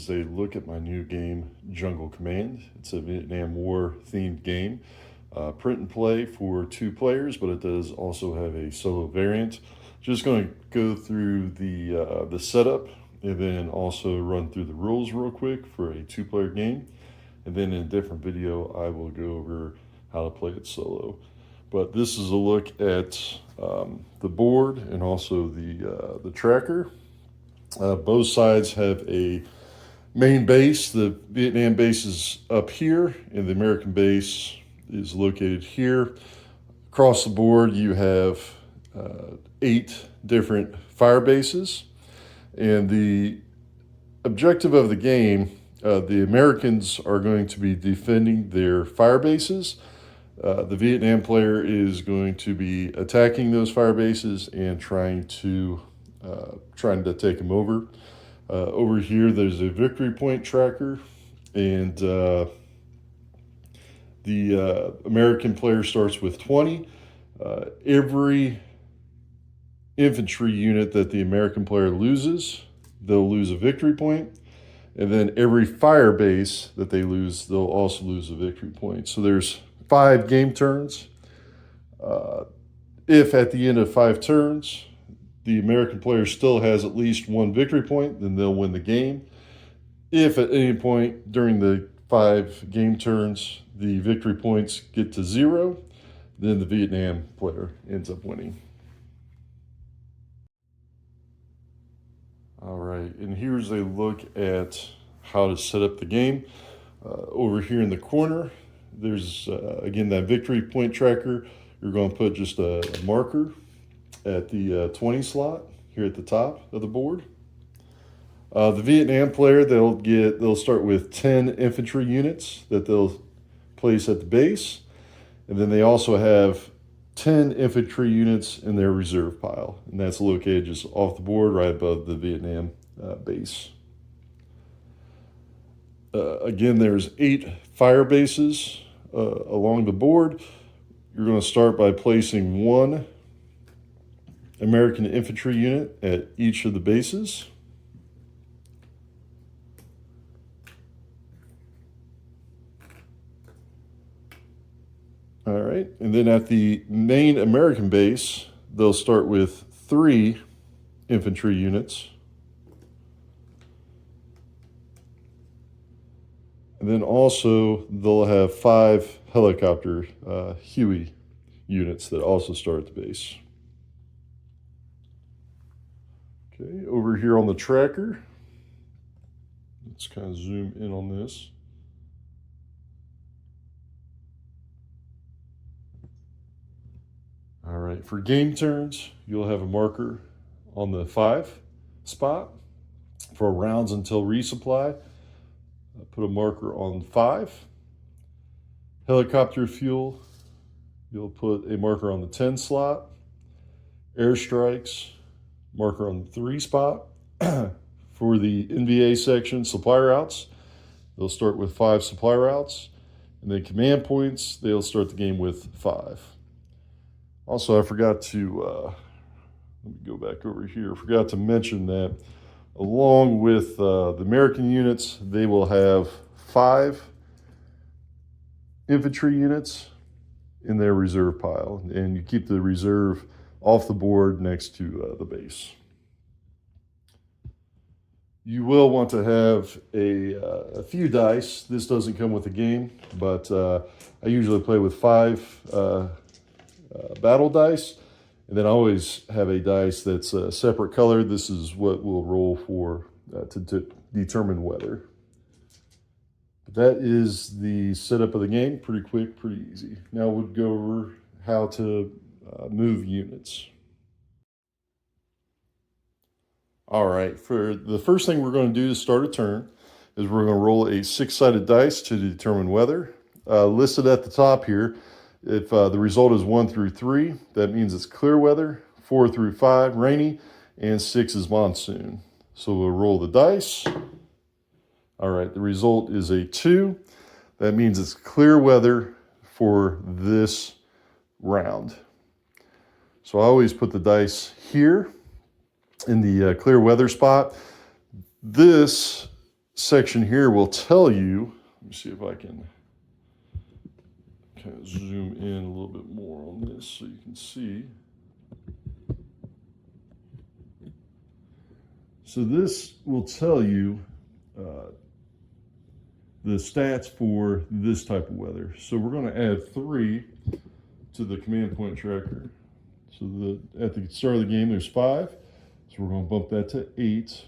is a look at my new game, Jungle Command. It's a Vietnam War themed game. Print and play for 2 players, but it does also have a solo variant. Just going to go through the setup and then also run through the rules real quick for a 2-player game. And then in a different video, I will go over how to play it solo. But this is a look at the board and also the tracker. Both sides have a main base. The Vietnam base is up here, and the American base is located here. Across the board, you have 8 different fire bases. And the objective of the game, the Americans are going to be defending their fire bases. The Vietnam player is going to be attacking those fire bases and trying to take them over. Over here, there's a victory point tracker, and the American player starts with 20. Every infantry unit that the American player loses, they'll lose a victory point. And then every fire base that they lose, they'll also lose a victory point. So there's 5 game turns. If at the end of 5 turns, the American player still has at least 1 victory point, then they'll win the game. If at any point during the 5 game turns, the victory points get to 0, then the Vietnam player ends up winning. All right, and here's a look at how to set up the game. Over here in the corner, there's, again, that victory point tracker. You're going to put just a marker at the 20 slot here at the top of the board. The Vietnam player, they'll start with 10 infantry units that they'll place at the base. And then they also have 10 infantry units in their reserve pile. And that's located just off the board right above the Vietnam base. Again, there's 8 fire bases along the board. You're going to start by placing 1 American infantry unit at each of the bases. All right, and then at the main American base, they'll start with 3 infantry units. And then also they'll have 5 helicopter Huey units that also start at the base. Okay, over here on the tracker, let's kind of zoom in on this. All right, for game turns, you'll have a marker on the 5 spot. For rounds until resupply, put a marker on 5. Helicopter fuel, you'll put a marker on the 10 slot. Airstrikes, marker on the 3 spot. For the NVA section, supply routes, they'll start with 5 supply routes. And then command points, they'll start the game with 5. Also, I forgot to, let me go back over here. I forgot to mention that along with the American units, they will have 5 infantry units in their reserve pile. And you keep the reserve off the board next to the base. You will want to have a few dice. This doesn't come with the game, but I usually play with 5 battle dice, and then I always have a dice that's a separate color. This is what we'll roll for to determine weather. That is the setup of the game. Pretty quick, pretty easy. Now we'll go over how to move units. All right, for the first thing we're going to do to start a turn is we're going to roll a 6-sided dice to determine weather. Listed at the top here, if the result is 1 through 3, that means it's clear weather. 4 through 5, rainy, and 6 is monsoon. So we'll roll the dice. All right, the result is a 2. That means it's clear weather for this round. So I always put the dice here in the clear weather spot. This section here will tell you, let me see if I can kind of zoom in a little bit more on this so you can see. So this will tell you the stats for this type of weather. So we're going to add 3 to the command point tracker. So at the start of the game, there's 5. So we're going to bump that to 8.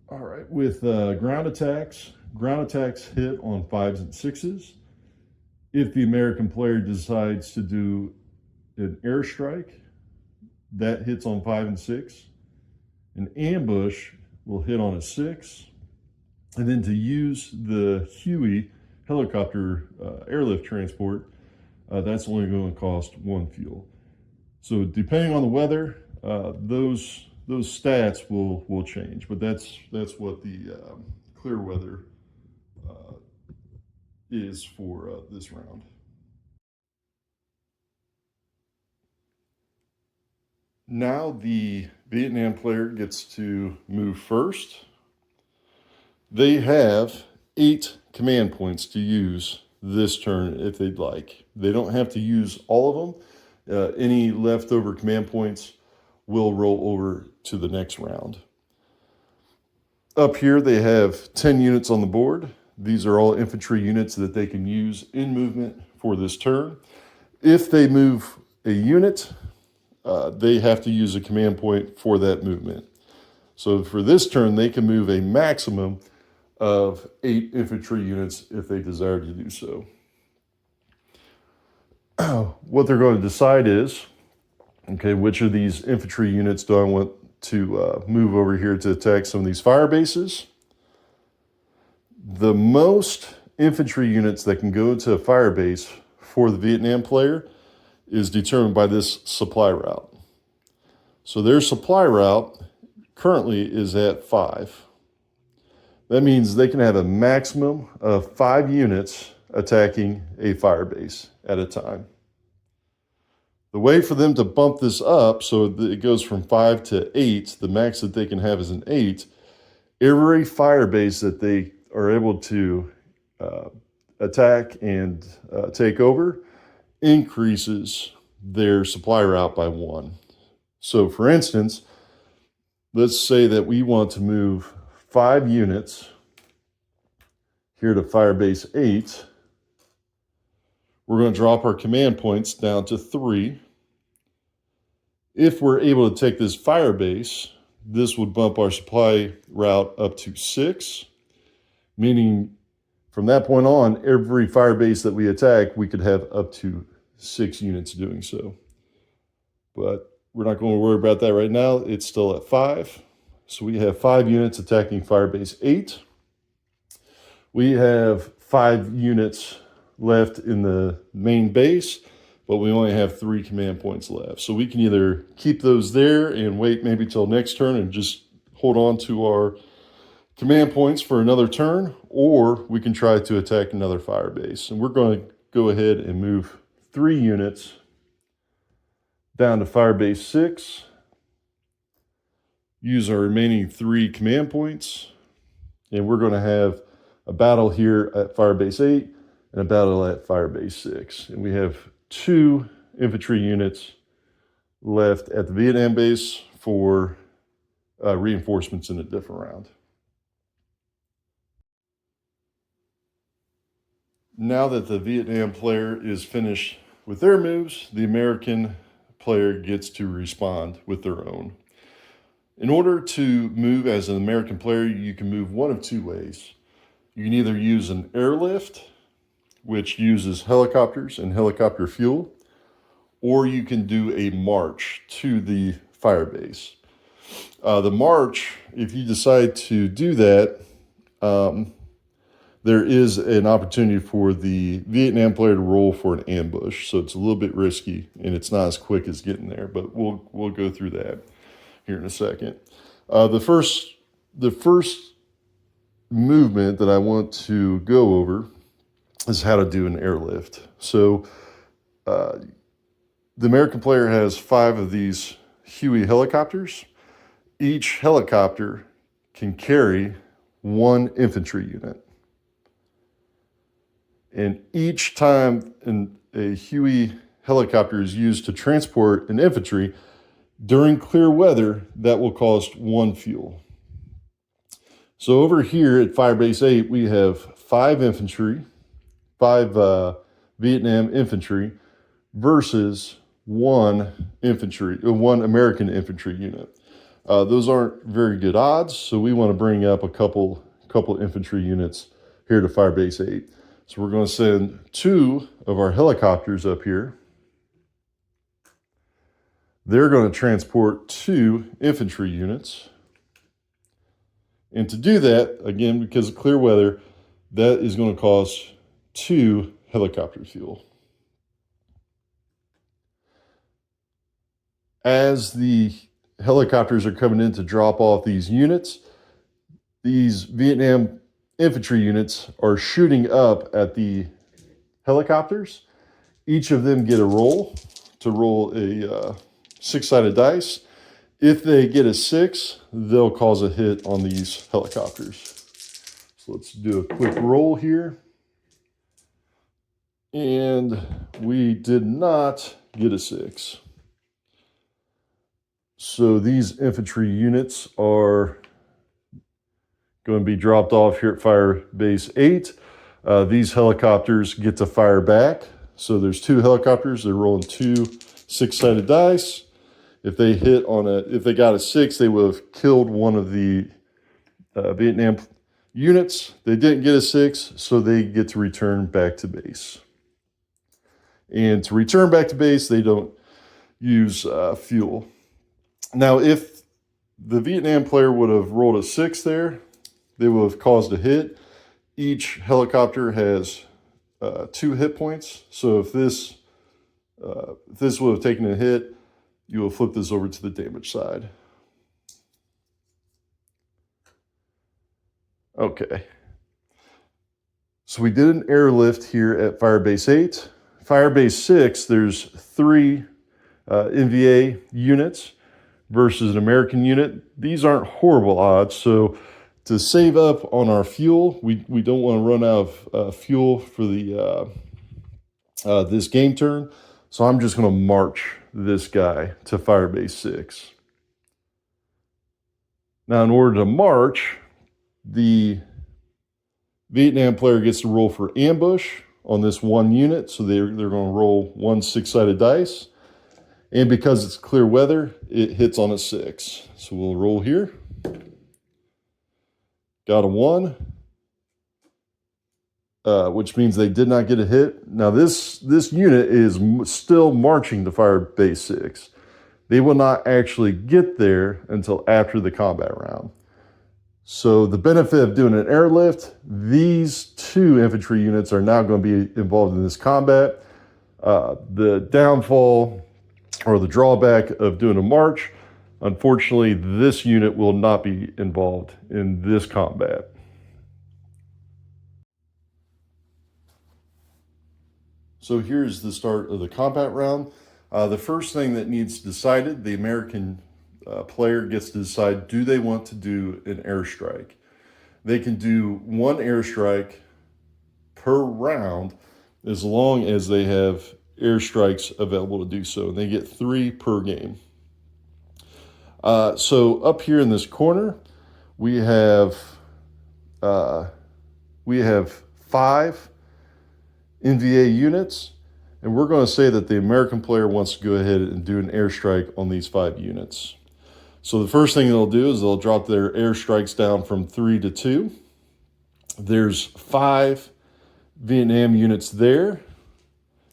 All right, with ground attacks hit on 5s and 6s. If the American player decides to do an airstrike, that hits on 5 and 6. An ambush will hit on a 6. And then to use the Huey helicopter airlift transport, that's only going to cost 1 fuel. So depending on the weather, those stats will change. But that's what the clear weather is for this round. Now the Vietnam player gets to move first. They have 8 command points to use this turn if they'd like. They don't have to use all of them. Any leftover command points will roll over to the next round. Up here they have 10 units on the board. These are all infantry units that they can use in movement for this turn. If they move a unit, they have to use a command point for that movement. So for this turn, they can move a maximum of 8 infantry units if they desire to do so. What they're going to decide is, okay, which of these infantry units do I want to move over here to attack some of these fire bases? The most infantry units that can go to a fire base for the Vietnam player is determined by this supply route. So their supply route currently is at 5. That means they can have a maximum of 5 units attacking a fire base at a time. The way for them to bump this up so that it goes from 5 to 8, the max that they can have is an 8, every fire base that they are able to attack and take over increases their supply route by 1. So for instance, let's say that we want to move 5 units here to Firebase 8. We're going to drop our command points down to 3. If we're able to take this Firebase, this would bump our supply route up to 6, meaning from that point on, every Firebase that we attack, we could have up to 6 units doing so. But we're not going to worry about that right now. It's still at 5. So we have 5 units attacking Firebase 8. We have 5 units left in the main base, but we only have 3 command points left. So we can either keep those there and wait maybe till next turn and just hold on to our command points for another turn, or we can try to attack another fire base. And we're going to go ahead and move 3 units down to Firebase 6. Use our remaining 3 command points, and we're going to have a battle here at Firebase 8 and a battle at Firebase 6. And we have 2 infantry units left at the Vietnam base for reinforcements in a different round. Now that the Vietnam player is finished with their moves, the American player gets to respond with their own. In order to move as an American player, you can move one of 2 ways. You can either use an airlift, which uses helicopters and helicopter fuel, or you can do a march to the fire base. The march, if you decide to do that, there is an opportunity for the Vietnam player to roll for an ambush. So it's a little bit risky and it's not as quick as getting there, but we'll go through that here in a second. The first movement that I want to go over is how to do an airlift. So the American player has 5 of these Huey helicopters. each helicopter can carry one infantry unit. And each time a Huey helicopter is used to transport an infantry during clear weather, that will cost 1 fuel. So over here at Firebase 8, we have 5 infantry, 5 Vietnam infantry versus 1 American infantry unit. Those aren't very good odds, so we want to bring up a couple infantry units here to Firebase 8. So we're going to send 2 of our helicopters up here. They're going to transport 2 infantry units. And to do that, again, because of clear weather, that is going to cost 2 helicopter fuel. As the helicopters are coming in to drop off these units, these Vietnam infantry units are shooting up at the helicopters. Each of them get a roll to roll a 6-sided dice. If they get a 6, they'll cause a hit on these helicopters. So let's do a quick roll here. And we did not get a 6. So these infantry units are going to be dropped off here at Firebase 8. These helicopters get to fire back. So there's 2 helicopters. They're rolling 2 6-sided dice. If they got a 6, they would have killed one of the Vietnam units. They didn't get a 6, so they get to return back to base. And to return back to base, they don't use fuel. Now, if the Vietnam player would have rolled a 6 there, they would have caused a hit. Each helicopter has 2 hit points. So if this would have taken a hit, you will flip this over to the damage side. Okay. So we did an airlift here at Firebase 8. Firebase 6, there's 3 NVA units versus an American unit. These aren't horrible odds. So to save up on our fuel, we don't want to run out of fuel for the this game turn. So I'm just going to march this guy to Firebase 6. Now, in order to march, the Vietnam player gets to roll for ambush on this 1 unit. So they're going to roll 1 6-sided dice. And because it's clear weather, it hits on a 6. So we'll roll here. Got a 1. Which means they did not get a hit. Now this unit is still marching to Firebase 6. They will not actually get there until after the combat round. So the benefit of doing an airlift, these 2 infantry units are now going to be involved in this combat. The downfall or the drawback of doing a march, unfortunately, this unit will not be involved in this combat. So here's the start of the combat round. The first thing that needs decided, the American player gets to decide, do they want to do an airstrike? They can do 1 airstrike per round as long as they have airstrikes available to do so. And they get 3 per game. So up here in this corner, we have 5 NVA units, and we're going to say that the American player wants to go ahead and do an airstrike on these 5 units. So the first thing they'll do is they'll drop their airstrikes down from 3 to 2. There's 5 Vietnam units there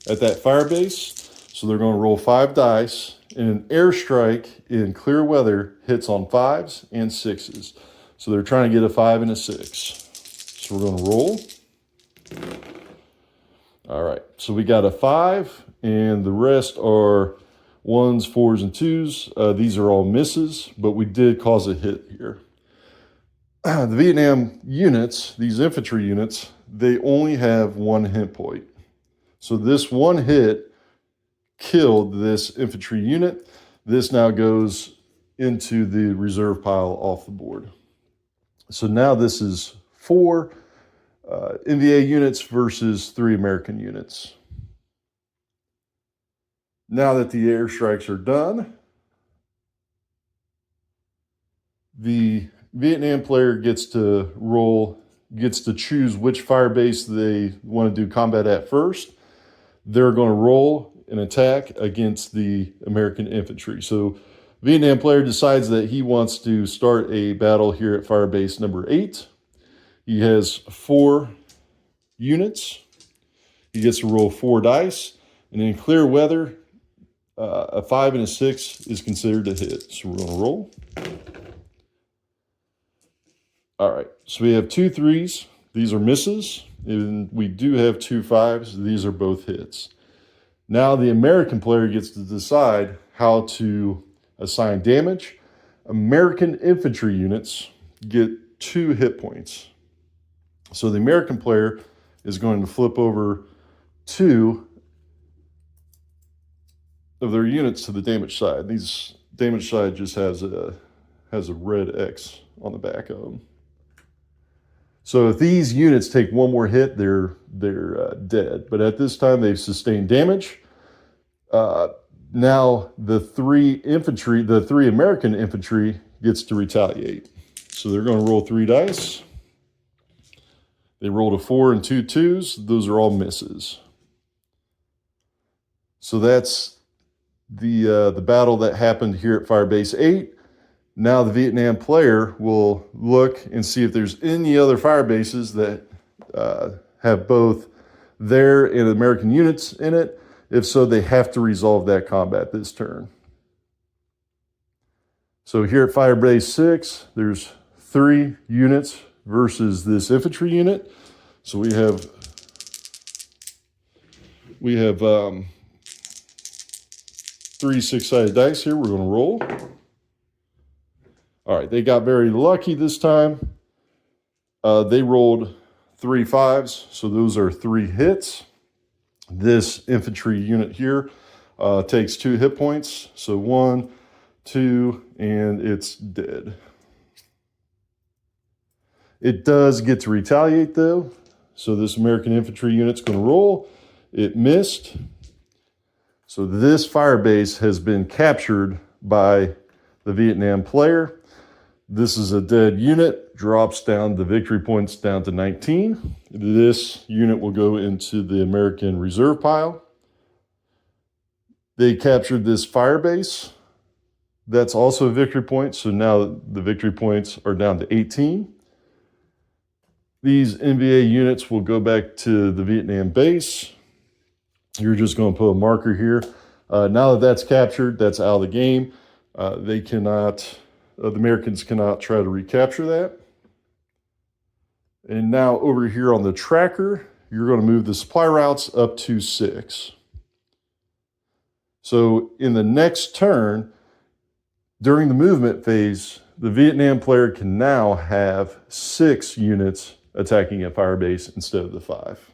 at that fire base. So they're going to roll 5 dice, and an airstrike in clear weather hits on 5s and 6s. So they're trying to get a 5 and a 6. So we're going to roll. All right, so we got a 5, and the rest are 1s, 4s, and 2s. These are all misses, but we did cause a hit here. The Vietnam units, these infantry units, they only have 1 hit point. So this 1 hit killed this infantry unit. This now goes into the reserve pile off the board. So now this is 4 NVA units versus 3 American units. Now that the airstrikes are done, the Vietnam player gets to choose which fire base they want to do combat at first. They're going to roll an attack against the American infantry. So Vietnam player decides that he wants to start a battle here at fire base number 8. He has 4 units. He gets to roll 4 dice. And in clear weather, a 5 and a 6 is considered a hit. So we're going to roll. All right, so we have 2 3s. These are misses. And we do have 2 5s. These are both hits. Now the American player gets to decide how to assign damage. American infantry units get 2 hit points. So the American player is going to flip over 2 of their units to the damage side. These damage side just has a red X on the back of them. So if these units take 1 more hit, they're dead. But at this time, they've sustained damage. Now the 3 American infantry gets to retaliate. So they're going to roll 3 dice. They rolled a 4 and 2 2s. Those are all misses. So that's the battle that happened here at Firebase 8. Now the Vietnam player will look and see if there's any other fire bases that have both their and American units in it. If so, they have to resolve that combat this turn. So here at Firebase 6, there's 3 units versus this infantry unit. So we have 3 6-sided dice here. We're going to roll. All right, they got very lucky this time. They rolled 3 5s, so those are 3 hits. This infantry unit here takes 2 hit points. So 1, 2, and it's dead. It does get to retaliate though. So this American infantry unit's going to roll. It missed. So this fire base has been captured by the Vietnam player. This is a dead unit, drops down the victory points down to 19. This unit will go into the American reserve pile. They captured this fire base. That's also a victory point, so now the victory points are down to 18. These NVA units will go back to the Vietnam base. You're just going to put a marker here. Now that that's captured, that's out of the game. The Americans cannot try to recapture that. And now over here on the tracker, you're going to move the supply routes up to 6. So in the next turn, during the movement phase, the Vietnam player can now have 6 units attacking a fire base instead of the 5.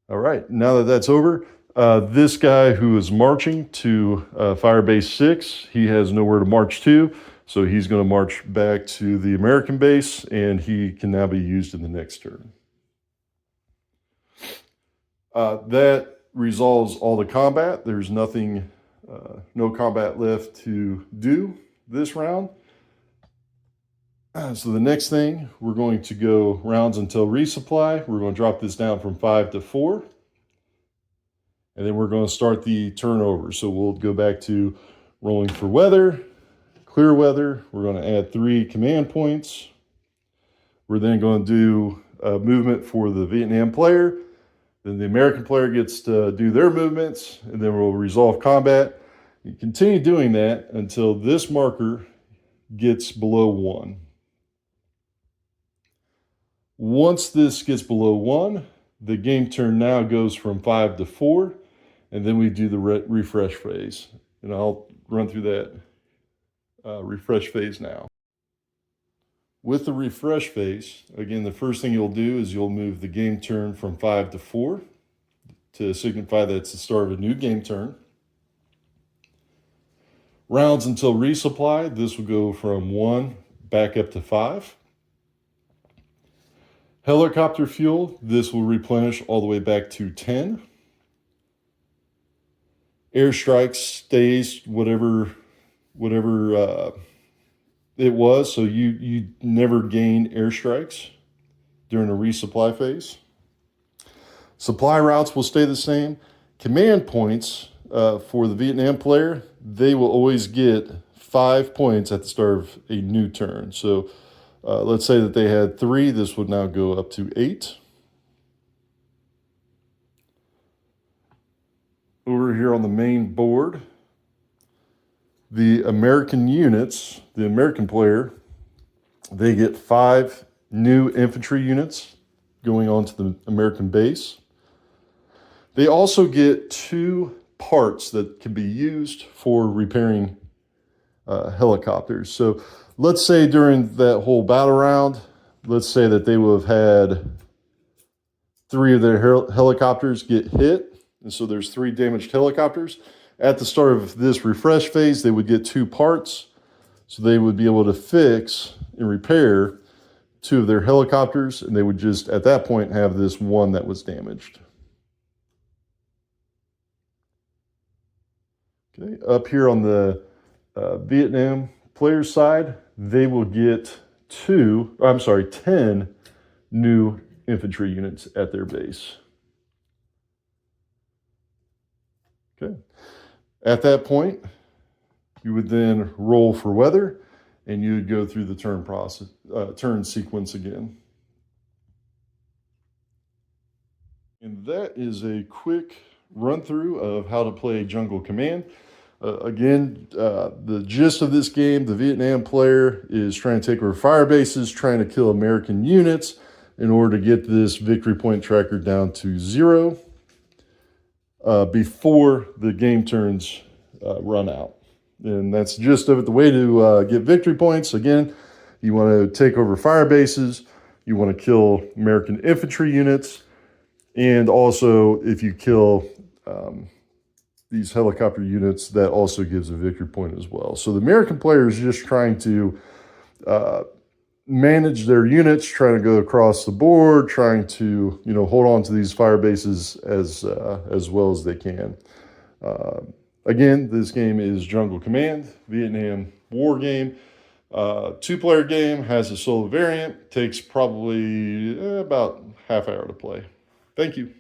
All right, now that that's over, this guy who is marching to Firebase 6, he has nowhere to march to, so he's going to march back to the American base, and he can now be used in the next turn. That resolves all the combat. There's nothing, no combat left to do this round. So the next thing, we're going to go rounds until resupply. We're going to drop this down from 5 to 4. And then we're going to start the turnover. So we'll go back to rolling for weather, clear weather. We're going to add 3 command points. We're then going to do movement for the Vietnam player. Then the American player gets to do their movements, and then we'll resolve combat. You continue doing that until this marker gets below 1. Once this gets below 1, the game turn now goes from 5 to 4, and then we do the refresh phase. And I'll run through that refresh phase now. With the refresh phase, again, the first thing you'll do is you'll move the game turn from 5 to 4 to signify that it's the start of a new game turn. Rounds until resupply, this will go from 1 back up to 5. Helicopter fuel, this will replenish all the way back to 10. Airstrikes stays whatever it was, so you never gain airstrikes during a resupply phase. Supply routes will stay the same. Command points for the Vietnam player, they will always get 5 points at the start of a new turn. So let's say that they had 3, this would now go up to 8. Over here on the main board, the American units, the American player, they get 5 new infantry units going onto the American base. They also get 2 parts that can be used for repairing helicopters. So let's say during that whole battle round, let's say that they would have had 3 of their helicopters get hit. And so there's 3 damaged helicopters. At the start of this refresh phase, they would get 2 parts. So they would be able to fix and repair 2 of their helicopters, and they would just, at that point, have this one that was damaged. Okay, up here on the Vietnam player side, they will get 10 new infantry units at their base. Okay. At that point, you would then roll for weather, and you would go through the turn sequence again. And that is a quick run through of how to play Jungle Command. Again, the gist of this game, the Vietnam player is trying to take over fire bases, trying to kill American units in order to get this victory point tracker down to 0 before the game turns run out. And that's the gist of it. The way to get victory points, again, you want to take over fire bases, you want to kill American infantry units, and also if you kill these helicopter units, that also gives a victory point as well. So the American player is just trying to manage their units, trying to go across the board, trying to hold on to these fire bases as well as they can. Again, this game is Jungle Command, Vietnam war game. 2-player game, has a solo variant, takes probably about half hour to play. Thank you.